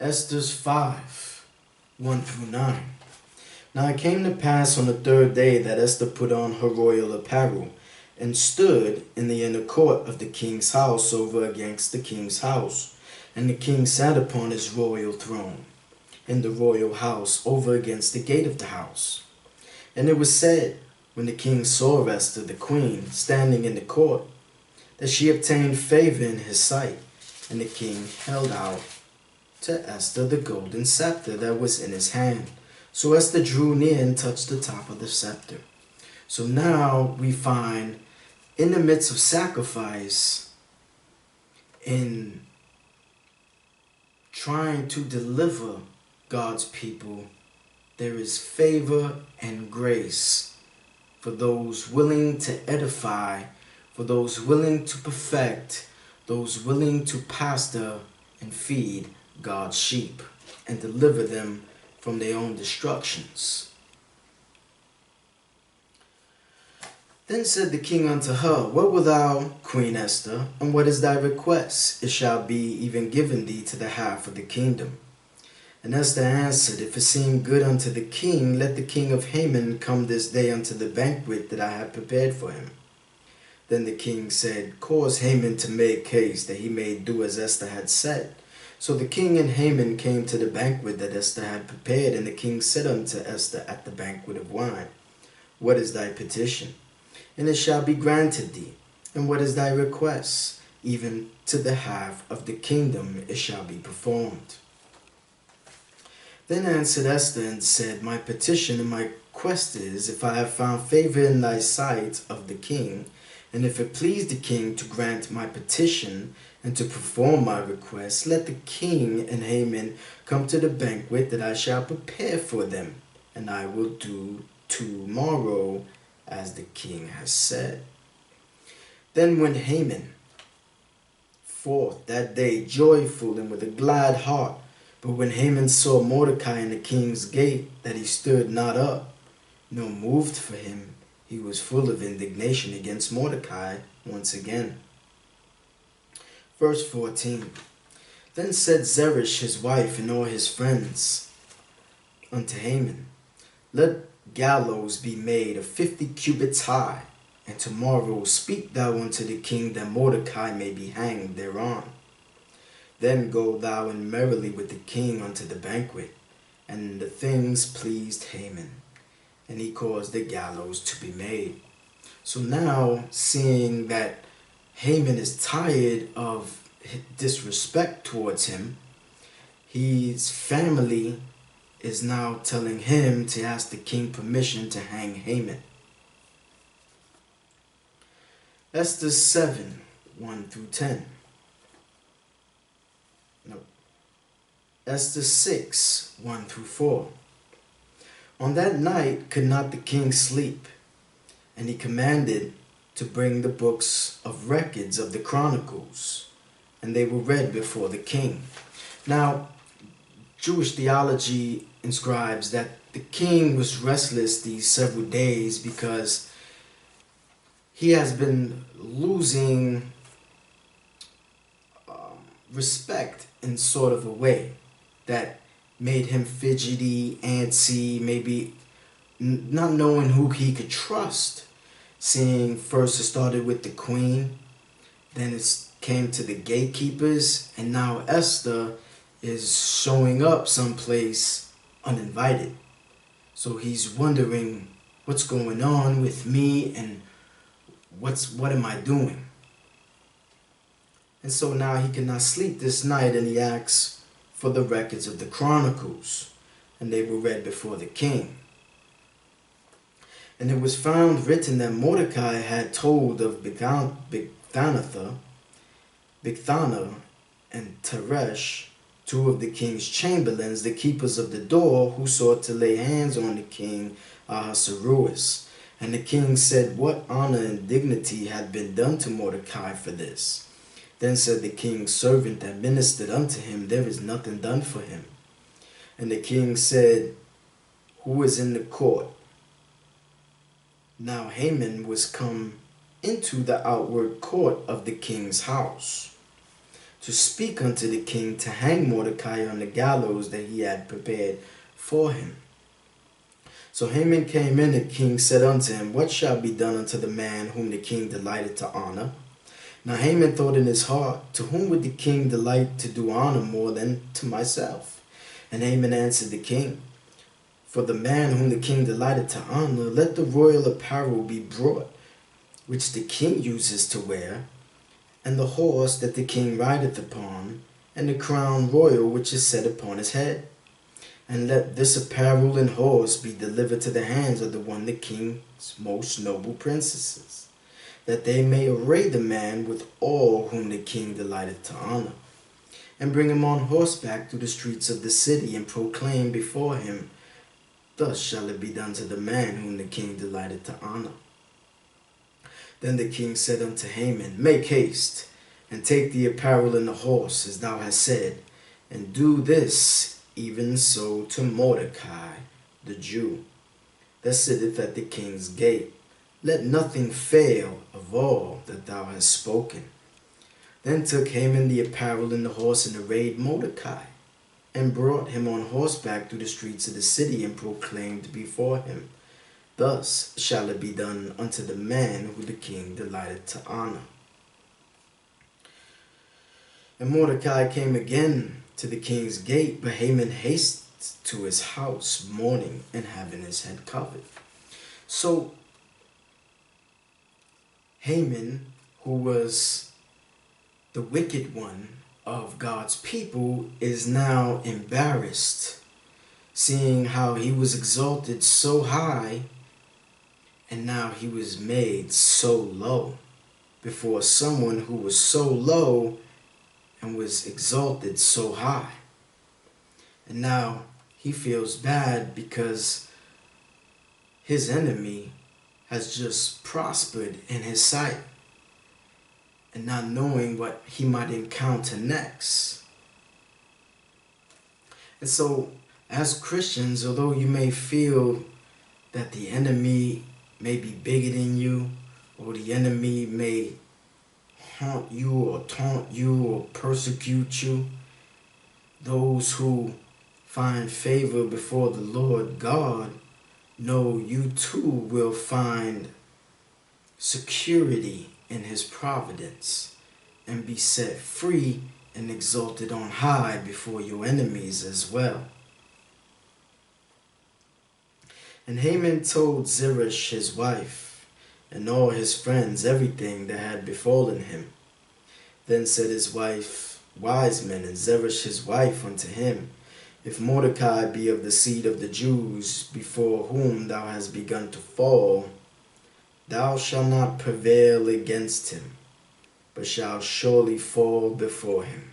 Esther's 5, 1 through 9. Now it came to pass on the third day that Esther put on her royal apparel, and stood in the inner court of the king's house over against the king's house. And the king sat upon his royal throne in the royal house over against the gate of the house. And it was said, when the king saw Esther the queen standing in the court, that she obtained favor in his sight. And the king held out to Esther the golden scepter that was in his hand. So Esther drew near and touched the top of the scepter. So now we find, in the midst of sacrifice, in trying to deliver God's people, there is favor and grace for those willing to edify, for those willing to perfect, those willing to pastor and feed God's sheep and deliver them from their own destructions. Then said the king unto her, What wilt thou, Queen Esther, and what is thy request? It shall be even given thee to the half of the kingdom. And Esther answered, If it seem good unto the king, let the king of Haman come this day unto the banquet that I have prepared for him. Then the king said, Cause Haman to make haste, that he may do as Esther had said. So the king and Haman came to the banquet that Esther had prepared, and the king said unto Esther at the banquet of wine, What is thy petition? And it shall be granted thee. And what is thy request? Even to the half of the kingdom it shall be performed. Then answered Esther and said, My petition and my request is, if I have found favor in thy sight of the king, and if it please the king to grant my petition and to perform my request, let the king and Haman come to the banquet that I shall prepare for them, and I will do tomorrow as the king has said. Then went Haman forth that day joyful and with a glad heart. But when Haman saw Mordecai in the king's gate, that he stood not up, nor moved for him, he was full of indignation against Mordecai once again. Verse 14. Then said Zeresh his wife and all his friends unto Haman, Let gallows be made of 50 cubits high, and tomorrow speak thou unto the king that Mordecai may be hanged thereon. Then go thou in merrily with the king unto the banquet. And the things pleased Haman, and he caused the gallows to be made. So now, seeing that Haman is tired of disrespect towards him, his family is now telling him to ask the king permission to hang Haman. Esther 7, 1 through 10. No. Esther 6, 1 through 4. On that night could not the king sleep, and he commanded to bring the books of records of the chronicles, and they were read before the king. Now, Jewish theology inscribes that the king was restless these several days because he has been losing respect in sort of a way that made him fidgety, antsy, maybe not knowing who he could trust. Seeing first it started with the queen, then it came to the gatekeepers, and now Esther is showing up someplace uninvited. So he's wondering what's going on with me and what am I doing? And so now he cannot sleep this night, and he asks for the records of the chronicles, and they were read before the king. And it was found written that Mordecai had told of Bigthana and Teresh, two of the king's chamberlains, the keepers of the door, who sought to lay hands on the king Ahasuerus. And the king said, What honor and dignity had been done to Mordecai for this? Then said the king's servant that ministered unto him, There is nothing done for him. And the king said, Who is in the court? Now Haman was come into the outward court of the king's house to speak unto the king to hang Mordecai on the gallows that he had prepared for him. So Haman came in, the king said unto him, What shall be done unto the man whom the king delighted to honor? Now Haman thought in his heart, To whom would the king delight to do honor more than to myself? And Haman answered the king, For the man whom the king delighted to honor, let the royal apparel be brought, which the king uses to wear, and the horse that the king rideth upon, and the crown royal which is set upon his head. And let this apparel and horse be delivered to the hands of the king's most noble princesses, that they may array the man with all whom the king delighteth to honor, and bring him on horseback through the streets of the city, and proclaim before him, Thus shall it be done to the man whom the king delighteth to honor. Then the king said unto Haman, Make haste, and take the apparel and the horse, as thou hast said, and do this even so to Mordecai the Jew, that sitteth at the king's gate. Let nothing fail of all that thou hast spoken. Then took Haman the apparel and the horse, and arrayed Mordecai, and brought him on horseback through the streets of the city, and proclaimed before him, Thus shall it be done unto the man who the king delighted to honor. And Mordecai came again to the king's gate, but Haman hasted to his house, mourning and having his head covered. So Haman, who was the wicked one of God's people, is now embarrassed, seeing how he was exalted so high, and now he was made so low before someone who was so low and was exalted so high. And now he feels bad because his enemy has just prospered in his sight, and not knowing what he might encounter next. And so, as Christians, although you may feel that the enemy may be bigger than you, or the enemy may haunt you or taunt you or persecute you, those who find favor before the Lord God know you too will find security in his providence and be set free and exalted on high before your enemies as well. And Haman told Zeresh his wife and all his friends everything that had befallen him. Then said his wife, Wise men, and Zeresh his wife unto him, If Mordecai be of the seed of the Jews, before whom thou hast begun to fall, thou shalt not prevail against him, but shalt surely fall before him.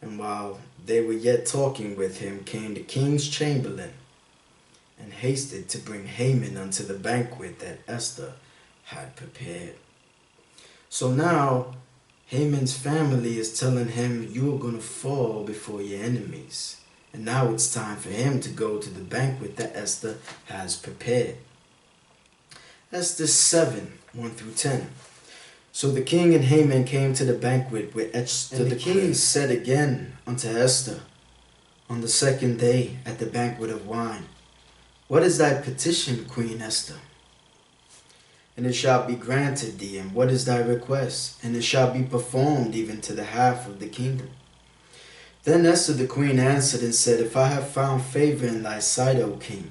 And while they were yet talking with him, came the king's chamberlain, and hasted to bring Haman unto the banquet that Esther had prepared. So now Haman's family is telling him, you are going to fall before your enemies. And now it's time for him to go to the banquet that Esther has prepared. Esther 7, 1 through 10. So the king and Haman came to the banquet with Esther. And the king said again unto Esther on the second day at the banquet of wine, What is thy petition, Queen Esther? And it shall be granted thee. And what is thy request? And it shall be performed even to the half of the kingdom. Then Esther the queen answered and said, If I have found favor in thy sight, O king,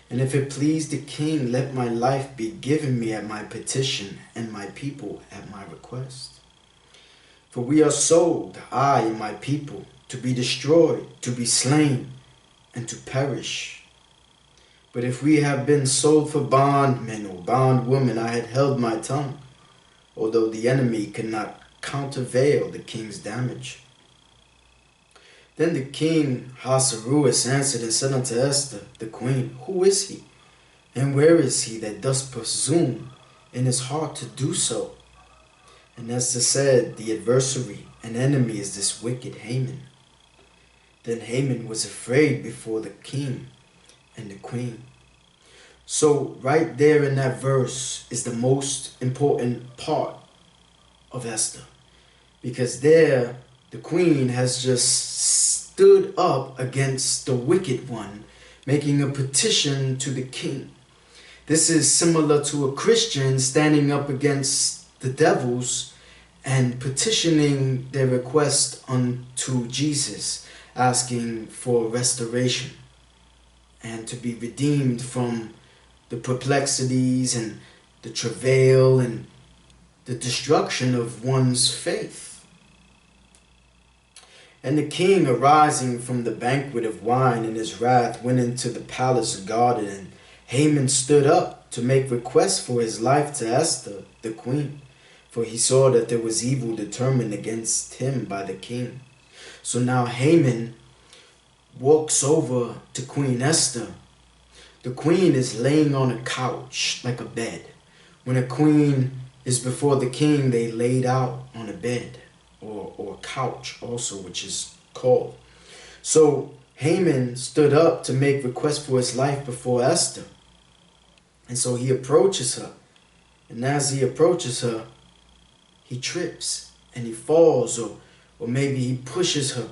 and if it please the king, let my life be given me at my petition, and my people at my request. For we are sold, I and my people, to be destroyed, to be slain, and to perish. But if we have been sold for bondmen or bondwomen, I had held my tongue, although the enemy could not countervail the king's damage. Then the king Ahasuerus answered and said unto Esther the queen, Who is he, and where is he that doth presume in his heart to do so? And Esther said, The adversary and enemy is this wicked Haman. Then Haman was afraid before the king and the queen. So right there in that verse is the most important part of Esther, because there The queen has just stood up against the wicked one, making a petition to the king. This is similar to a Christian standing up against the devils and petitioning their request unto Jesus, asking for restoration and to be redeemed from the perplexities and the travail and the destruction of one's faith. And the king, arising from the banquet of wine in his wrath, went into the palace guarded, and Haman stood up to make request for his life to Esther, the queen, for he saw that there was evil determined against him by the king. So now Haman walks over to Queen Esther. The queen is laying on a couch like a bed. When a queen is before the king, they laid out on a bed or couch also, which is called. So Haman stood up to make request for his life before Esther. And so he approaches her. And as he approaches her, he trips and he falls, or maybe he pushes her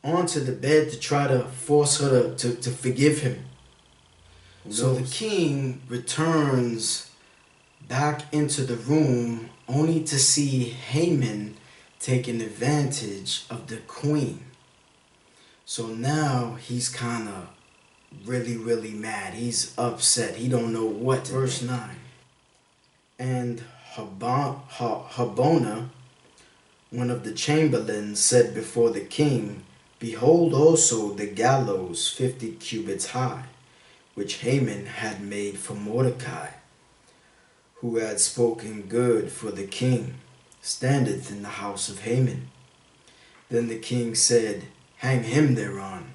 onto the bed to try to force her to forgive him. So the king returns back into the room only to see Haman taking advantage of the queen. So now he's kind of really mad. He's upset. He don't know what to do. Verse 9. And Harbona, one of the chamberlains, said before the king, Behold also the gallows 50 cubits high, which Haman had made for Mordecai, who had spoken good for the king, standeth in the house of Haman. Then the king said, Hang him thereon.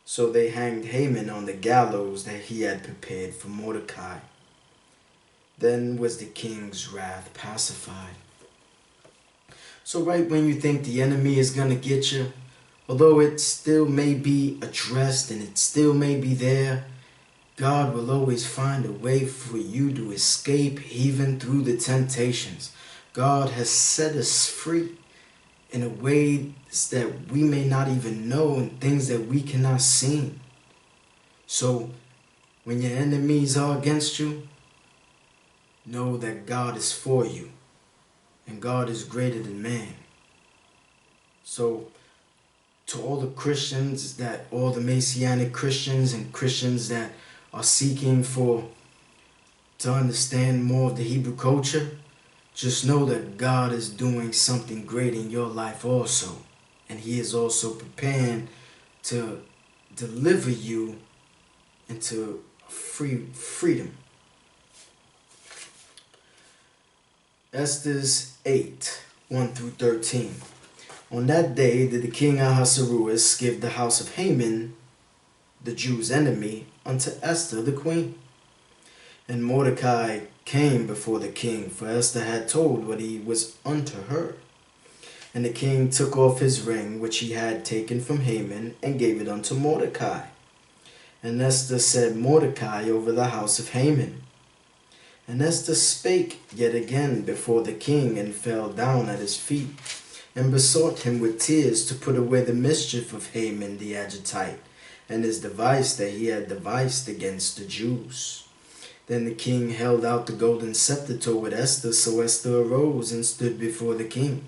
So they hanged Haman on the gallows that he had prepared for Mordecai. Then was the king's wrath pacified. So right when you think the enemy is going to get you, although it still may be addressed and it still may be there, God will always find a way for you to escape even through the temptations. God has set us free in a way that we may not even know and things that we cannot see. So when your enemies are against you, know that God is for you and God is greater than man. So to all the Christians, all the Messianic Christians and Christians that are seeking to understand more of the Hebrew culture, just know that God is doing something great in your life also. And he is also preparing to deliver you into freedom. Esther's 8, 1 through 13. On that day did the king Ahasuerus give the house of Haman, the Jews' enemy, unto Esther the queen. And Mordecai came before the king, for Esther had told what he was unto her. And the king took off his ring, which he had taken from Haman, and gave it unto Mordecai. And Esther set Mordecai over the house of Haman. And Esther spake yet again before the king, and fell down at his feet, and besought him with tears to put away the mischief of Haman the Agagite, and his device that he had devised against the Jews. Then the king held out the golden scepter toward Esther, so Esther arose and stood before the king,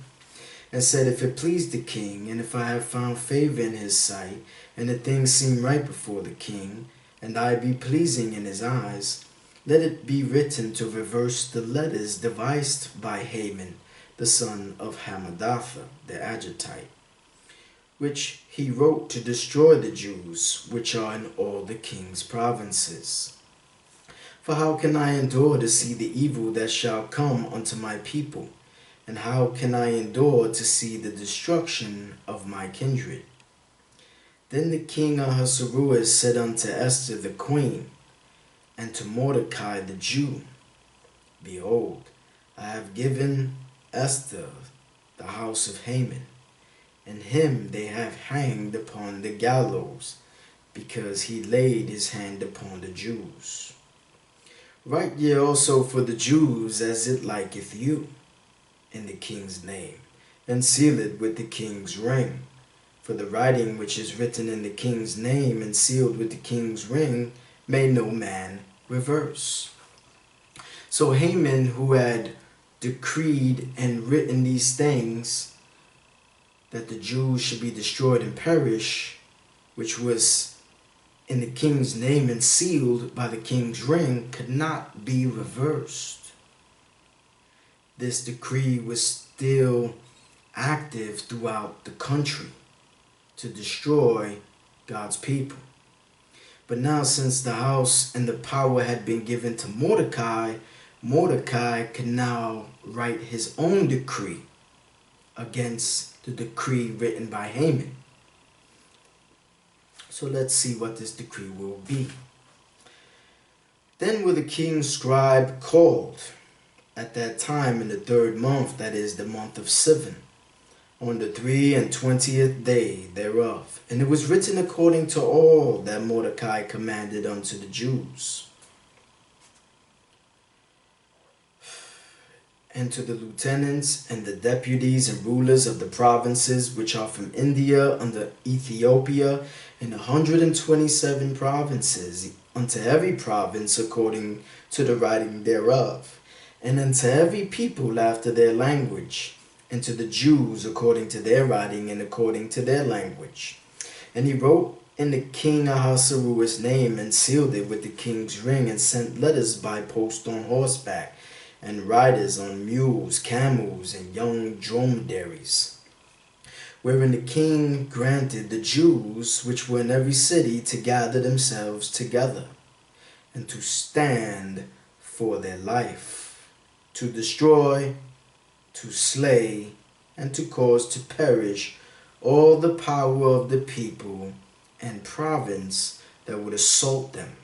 and said, If it please the king, and if I have found favor in his sight, and the thing seem right before the king, and I be pleasing in his eyes, let it be written to reverse the letters devised by Haman, the son of Hammedatha, the Agagite, which he wrote to destroy the Jews, which are in all the king's provinces. For how can I endure to see the evil that shall come unto my people? And how can I endure to see the destruction of my kindred? Then the king Ahasuerus said unto Esther the queen, and to Mordecai the Jew, Behold, I have given Esther the house of Haman, and him they have hanged upon the gallows, because he laid his hand upon the Jews. Write ye also for the Jews as it liketh you. in the king's name, and seal it with the king's ring. For the writing which is written in the king's name and sealed with the king's ring may no man reverse. So Haman, who had decreed and written these things, that the Jews should be destroyed and perish, which was in the king's name and sealed by the king's ring, could not be reversed. This decree was still active throughout the country to destroy God's people. But now, since the house and the power had been given to Mordecai, Mordecai can now write his own decree against the decree written by Haman. So let's see what this decree will be. Then were the king's scribe called at that time in the 3rd month, that is the month of Sivan, on the 23rd day thereof. And it was written according to all that Mordecai commanded unto the Jews. And to the lieutenants and the deputies and rulers of the provinces which are from India unto Ethiopia, and 127 provinces, unto every province according to the writing thereof, and unto every people after their language, and to the Jews according to their writing and according to their language. And he wrote in the king Ahasuerus' name, and sealed it with the king's ring, and sent letters by post on horseback, and riders on mules, camels, and young dromedaries, wherein the king granted the Jews which were in every city to gather themselves together, and to stand for their life, to destroy, to slay, and to cause to perish all the power of the people and province that would assault them,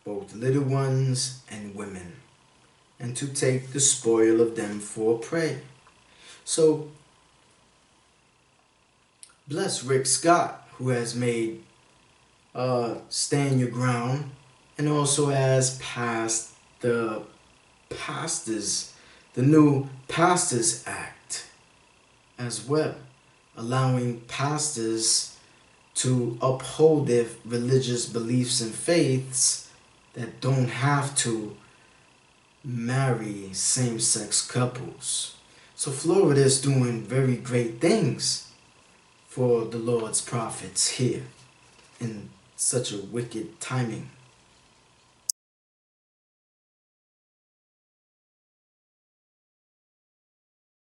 both little ones and women, and to take the spoil of them for prey. So, bless Rick Scott, who has made Stand Your Ground, and also has passed the new Pastors Act as well, allowing pastors to uphold their religious beliefs and faiths that don't have to marry same-sex couples. So Florida is doing very great things for the Lord's prophets here in such a wicked timing.